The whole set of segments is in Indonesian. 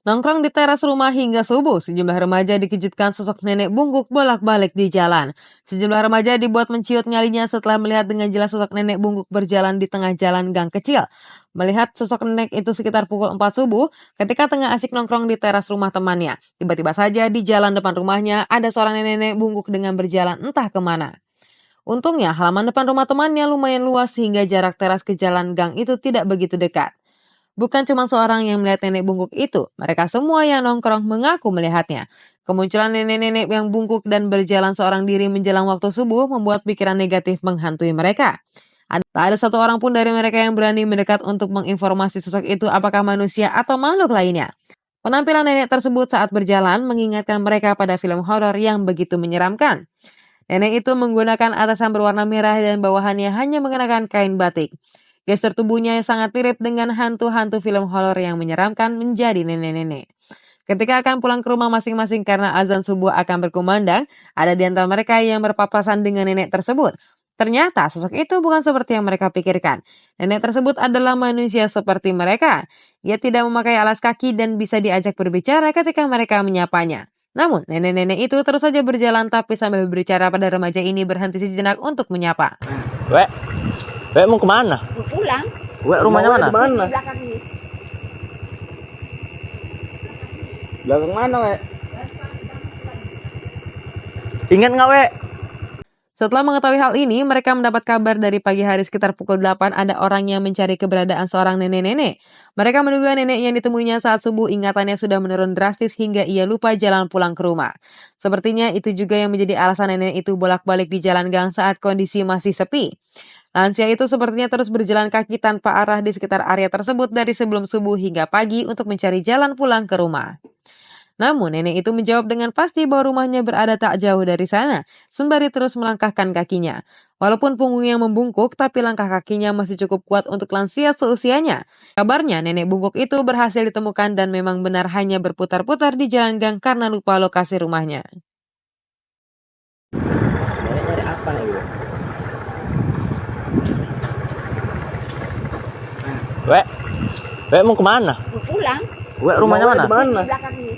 Nongkrong di teras rumah hingga subuh, sejumlah remaja dikejutkan sosok nenek bungkuk bolak-balik di jalan. Sejumlah remaja dibuat menciut nyalinya setelah melihat dengan jelas sosok nenek bungkuk berjalan di tengah jalan gang kecil. Melihat sosok nenek itu sekitar pukul 4 subuh, ketika tengah asik nongkrong di teras rumah temannya. Tiba-tiba saja di jalan depan rumahnya ada seorang nenek bungkuk dengan berjalan entah kemana. Untungnya halaman depan rumah temannya lumayan luas sehingga jarak teras ke jalan gang itu tidak begitu dekat. Bukan cuma seorang yang melihat nenek bungkuk itu, mereka semua yang nongkrong mengaku melihatnya. Kemunculan nenek-nenek yang bungkuk dan berjalan seorang diri menjelang waktu subuh membuat pikiran negatif menghantui mereka. Tak ada satu orang pun dari mereka yang berani mendekat untuk menginformasi sosok itu apakah manusia atau makhluk lainnya. Penampilan nenek tersebut saat berjalan mengingatkan mereka pada film horor yang begitu menyeramkan. Nenek itu menggunakan atasan berwarna merah dan bawahannya hanya mengenakan kain batik. Gestur tubuhnya yang sangat mirip dengan hantu-hantu film horor yang menyeramkan menjadi nenek-nenek. Ketika akan pulang ke rumah masing-masing karena azan subuh akan berkumandang, ada di antara mereka yang berpapasan dengan nenek tersebut. Ternyata sosok itu bukan seperti yang mereka pikirkan. Nenek tersebut adalah manusia seperti mereka. Ia tidak memakai alas kaki dan bisa diajak berbicara ketika mereka menyapanya. Namun, nenek-nenek itu terus saja berjalan tapi sambil berbicara pada remaja ini berhenti sejenak untuk menyapa. Wek, Wek mau kemana? Mau pulang. Wek rumahnya mana? Di belakang ini. Belakang mana, Wek? Ingat nggak, Wek? Setelah mengetahui hal ini, mereka mendapat kabar dari pagi hari sekitar pukul 8 ada orang yang mencari keberadaan seorang nenek-nenek. Mereka menduga nenek yang ditemuinya saat subuh ingatannya sudah menurun drastis hingga ia lupa jalan pulang ke rumah. Sepertinya itu juga yang menjadi alasan nenek itu bolak-balik di jalan gang saat kondisi masih sepi. Lansia itu sepertinya terus berjalan kaki tanpa arah di sekitar area tersebut dari sebelum subuh hingga pagi untuk mencari jalan pulang ke rumah. Namun nenek itu menjawab dengan pasti bahwa rumahnya berada tak jauh dari sana, sembari terus melangkahkan kakinya. Walaupun punggungnya membungkuk, tapi langkah kakinya masih cukup kuat untuk lansia seusianya. Kabarnya nenek bungkuk itu berhasil ditemukan dan memang benar hanya berputar-putar di jalan gang karena lupa lokasi rumahnya. Nyari apa nih, Wek? Wek mau kemana? Mau pulang. Wek rumahnya mana? Di belakang ini.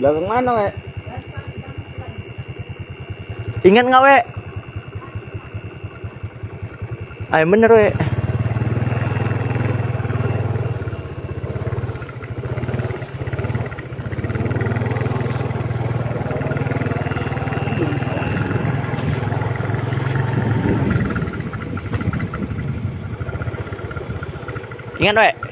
Belakang mana, Wek? Ingat nggak, Wek? Ayo bener, Wek. Ingat, Wek?